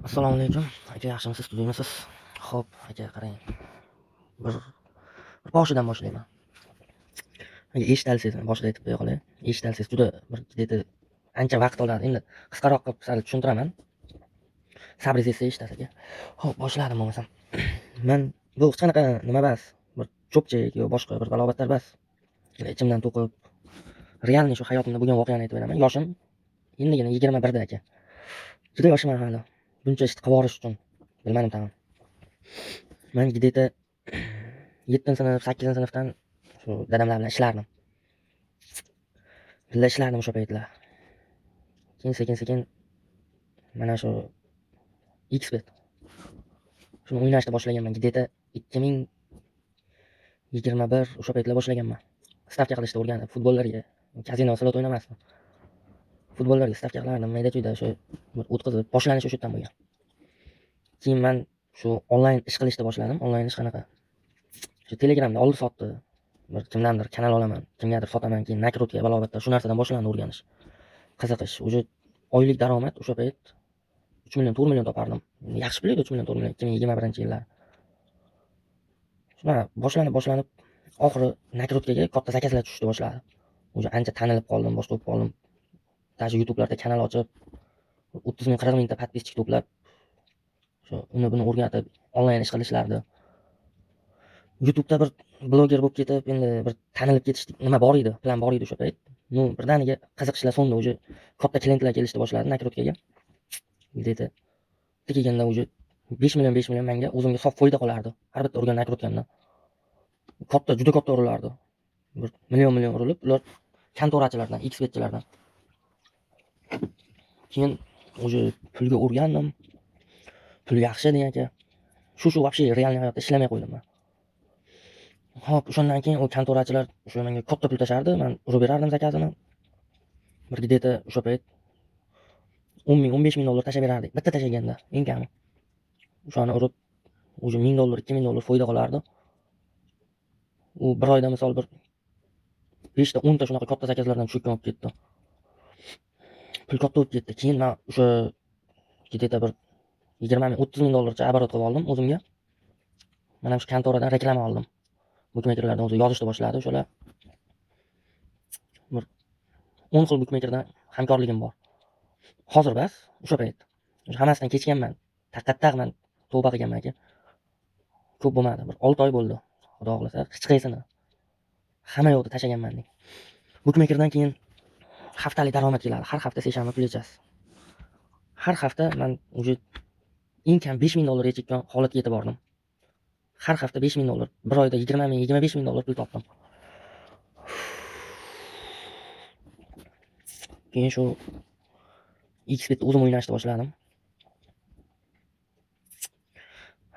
Assalomu alaykum. Aka yaxshimisiz, tuzaymisiz? Xo'p, aka qarang. Bir boshidan boshlayman. Aka eshitolsangiz, boshida aytib qo'ya qolay. Eshitolsangiz juda bir dedi ancha vaqt oladi. Endi qisqaroq qilib sal tushuntiraman. Sabringiz yetsa eshitasiz aka. Xo'p, boshladim bo'lmasam. Men bu hech qanaqa nima emas. Bir cho'pchak yo boshqa bir balobatlar emas. Ichimdan to'qib, realniy shu hayotimda bo'lgan voqeani aytib beraman. Yoshim endigina 21 da aka. Juda yoshman hali. Buncha ishni qilib yuborish uchun bilmadim tamam. Men где-то 7-sinf, 8-sinfdan shu dadamlar bilan ishlardim. Birga ishlardim o'sha paytlar. Keyin sekin-sekin mana shu Xbet shuni o'ynashni boshlaganman. Где-то 2021 o'sha paytlar boshlaganman. Stavka qilishni o'rganib, futbollarga, kazino, slot o'ynamasdim. Futbollarga stavka qilardim, mayda-chuyda shu o'tkazib, boshlanishi o'sha yerdan bo'lgan. Keyin men shu onlayn ish qilishni boshladim. Onlayn ish qanaqa? Shu Telegramda oldi-sotdi. Bir kimdandir kanal olaman, kimgadir sotaman, keyin nakrutka, balobatlar shu narsadan boshlandi o'rganish. Qiziqish. Уже oylik daromad o'sha payt 3 million, 4 million topardim. Yaxshi pul edi 3 million, 4 million 2021-yillar. Shuna boshlanib oxiri nakrutkaga katta zakazlar tushishni boshladi. Уже ancha tanilib qoldim, boshqa bo'lib qoldim. Даже YouTube'larda kanal ochib 30 ming, 40 mingta podpischik to'plab shu uni buni o'rgatib onlayn ish qilishlardi. YouTube'da bir bloger bo'lib ketib, endi bir tanilib ketish nima bor edi, plan bor edi o'sha payt. Ну, birdaniga qiziqishlar so'ndi, уже katta klientlar kelishni boshladi nakrutkaga. Где-то kelganda уже 5 million menga o'zimga sof foyda qolardi. Har bitta urgan nakrutkamdan. Katta, juda katta urilardi. Bir million urilib, ular kontorachilardan, Xbetchilardan. Keyin уже pulga o'rgandim. Pul yaxshi degan aka. Shu вообще realniy hayotda ishlamay qo'ydim men. Hop, o'shandan keyin u kontorachilar o'sha menga katta pul tashardi, men urib berardim zakazini. Bir где-то o'sha payt 10 ming, 15 ming dollar tashab berardik. Bitta tashaganda, eng kami. O'shani urib, уже 1000 dollar, 2000 dollar foyda qolardi. U bir oyda misol bir 5 ta, 10 ta shunaqa katta zakazlardan tushib ketdi. Pul katta bo'lib ketdi. Keyin men o'sha где-то bir 20 ming, 30 ming dollarcha оборот qilib oldim o'zimga. Mana shu kontoradan reklama oldim. Bukmekerlardan o'zi yozishni boshladi o'shalar. Bir 10 xil bukmekerdan hamkorligim bor. Hozir bas, o'sha payt. Hammasidan kechganman. Taqqa-taq men tavba qilganman aka. Ko'p bo'lmadi. Bir 6 oy bo'ldi. Xudo xolasa, hech qaysini. Hamma yo'qni tashaganman. Bukmekerdan keyin haftalik daromad keladi. Har hafta seshanba pul yechasiz. Har hafta men уже eng kam 5 ming dollar yechgan holatga yetib bordim. Har hafta 5 ming dollar. Bir oyda 20 ming, 25 ming dollar pul topdim. Keyin shu Xbetda o'zim o'ynashni boshladim.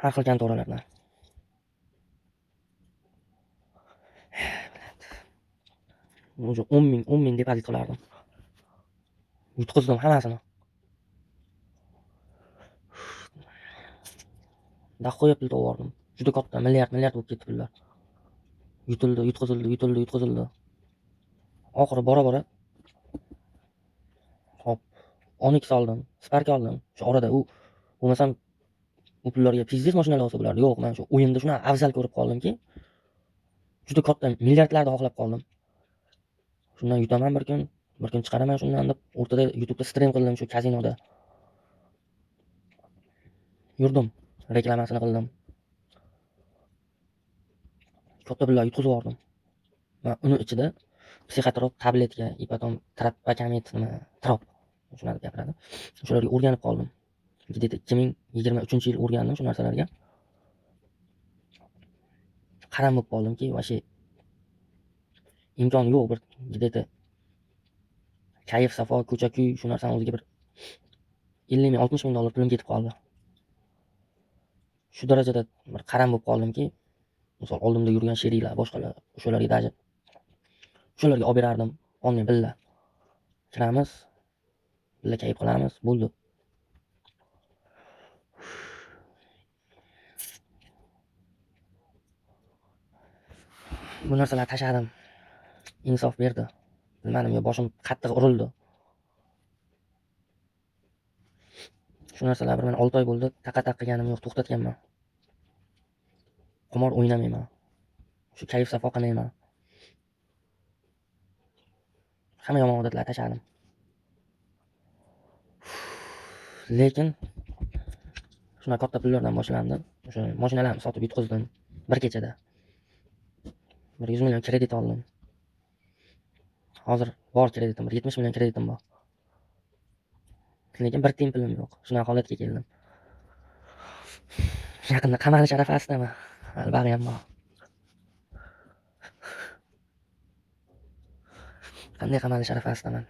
Har xil kontoralardan. Уже 10 ming depozit qilardim. Yutqizdim hammasini. Dahoya pul to'g'irdim. Juda katta, milliard bo'lib ketdi pullar. Yutildi, yutqizildi. Oxiri bora-bora hop, Onyx oldim, Spark oldim. Shu orada u bo'lmasam u pullarga pizdes mashinalar olsa bo'lardi. Yo'q, men shu o'yinda shuni afzal ko'rib qoldimki, juda katta milliardlarni xohlab qoldim. Shundan yutaman bir kun chiqaraman shundan deb o'rtada YouTube'da stream qildim shu kazinoda. Yurdim, reklamasini qildim. Katta pullar yutqizib yubordim. Va uni ichida psixotrop tabletka, ipotom trapakamid nima, trop shularni gapiradi. Shularga o'rganib qoldim. Где-то 2023-yil o'rgandim shu narsalarga. Qaram bo'lib qoldimki, vashi imkon yo'q bir где-то kayf, safo, ko'cha-kuy shu narsani o'ziga bir 50 ming, 60 ming dollar pulim ketib qoldi. Shu darajada bir qaram bo'lib qoldimki, misol oldimda yurgan sheriklar, boshqalar, o'shalarga даже shularga olib berardim. Onmen billa kiramiz, billa kayf qilamiz, bo'ldi. Bu narsalarni tashadim. Insof berdi. Bilmadim, yo boshim qattiq urildi. Shu narsalar bir mana 6 oy bo'ldi, taqa-taq qilganim yo'q, to'xtatganman. Qimor o'ynamayman. Shu kayf safo qilmayman. Hamma yomon odatlarni tashladim. Lekin shunaqa katta pullardan boshlandi. O'sha mashinalarni sotib yutqizdim bir kechada. 100 million kredit oldim. Hozir bor kreditim, 70 million kreditim bor. Lekin bir tiyin pulim yo'q. Shunaqa holatga keldim. Yaqinda qamalish arafasidaman. Albag'i ham bor. Qanday qamalish arafasidaman?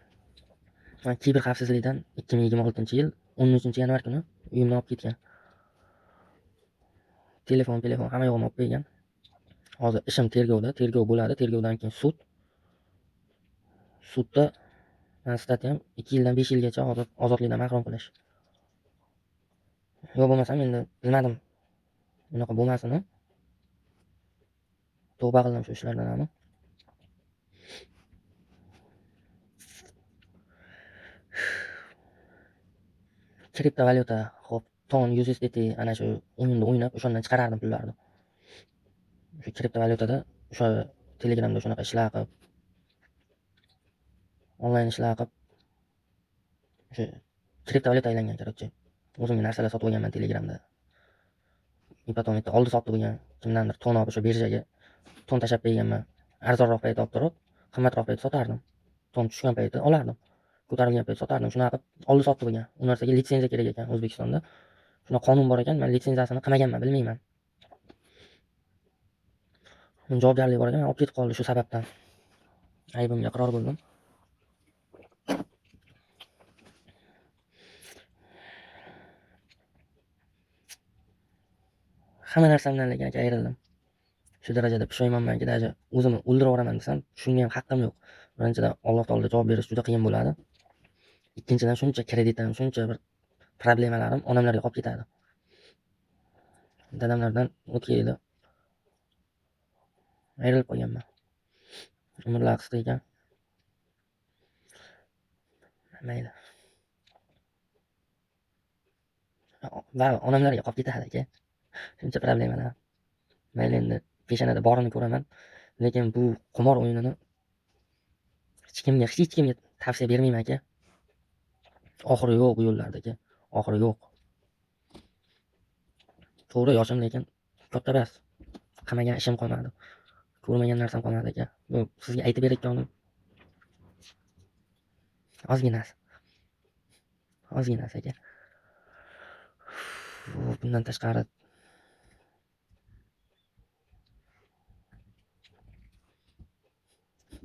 Men kiber xavfsizlikdan 2026-yil 13-yanvar kuni uyimdan olib ketgan. Telefon hamma yo'g'imni olib qo'ygan. Hozir ishim tergovda, tergov bo'ladi, tergovdan keyin sud. Sudda statyam 2 yildan 5 yilgacha ozodlikdan mahrum qilish. Yo bo'lmasam endi bilmadim. Bunaqa bo'lmasini. Tavba qildim shu ishlardan ham. Kriptovalyuta, xo'p, ton USDT ana shu o'yinda o'ynab, o'shandan chiqarardim pullarni. Shu kriptovalyutada o'sha Telegramda shunaqa ishlar qilib, onlayn ishlar qilib, o'sha kriptovalyuta aylangan, короче. O'zimga narsalar sotib olganman Telegramda. Потом oldi sotdi bo'lgan kimdandir ton olib o'sha birjaga ton tashab qo'yganman. Arzonroq paytda olib turib, qimmatroq paytda sotardim. Ton tushgan paytda olardim. Ko'tarilgan paytda sotardim. Shunaqa qilib oldi sotdi bo'lgan. U narsaga litsenziya kerak ekan O'zbekistonda. Shuna qonun bor ekan, men litsenziyasini qilmaganman, bilmayman. Javobgarlik bor ekan, olib ketib qoldi shu sababdan. Aybimga iqror bo'ldim. Hamma narsamdan lekin ayrildim. Shu darajada pushaymonmanki, даже o'zimni o'ldirib yuboraman desam, shunga ham haqqim yo'q. Birinchidan Alloh taologa javob berish juda qiyin bo'ladi. Ikkinchidan shuncha kreditim, shuncha bir problemalarim onamlarga qolib ketadi. Dadamlardan o'tgan yili ayrilib qolganman. Umrlar qisqa ekan. Mayli. Va onamlarga qolib ketadi aka. Shuncha problemalar. Mayli endi peshanada borini ko'raman, lekin bu qimor o'yinini hech kimga tavsiya bermayman aka. Oxiri yo'q bu yo'llarda aka. Oxiri yo'q. To'g'ri yoshim lekin katta emas. Qilmagan ishim qolmadi. Ko'rmagan narsam qolmadi aka. Bu sizga aytib berayotganim ozginasi. Ozginasi aka. Bundan tashqari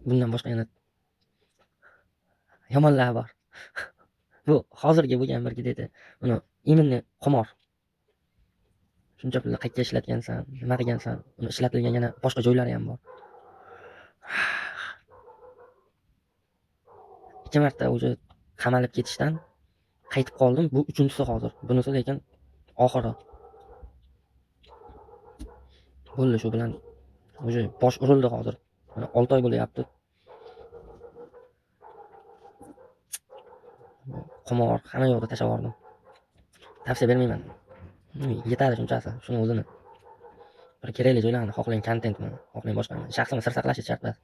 bundan boshqa yana yomonlar bor. Bu hozirgi bo'lgan bir dedi. Uni именно qimor. Shuncha pulni qayerga ishlatgansan, nima qilgansan, uni ishlatilgan yana boshqa joylari ham bor. 2 marta o'sha qamalib ketishdan qaytib qoldim. Bu 3-si hozir. Bunisi lekin oxiri. Bo'ldi shu bilan o'sha bosh urildi hozir. Mana 6 oy bo'lyapti. Qimor hamma yoqda tashlab yubordim. Tavsiya bermayman. Yetadi shunchasi, shuni o'zini. Bir kerakli joylarni xohlang kontentmi, xohlang boshqami. Shaxsini sir saqlash shart emas.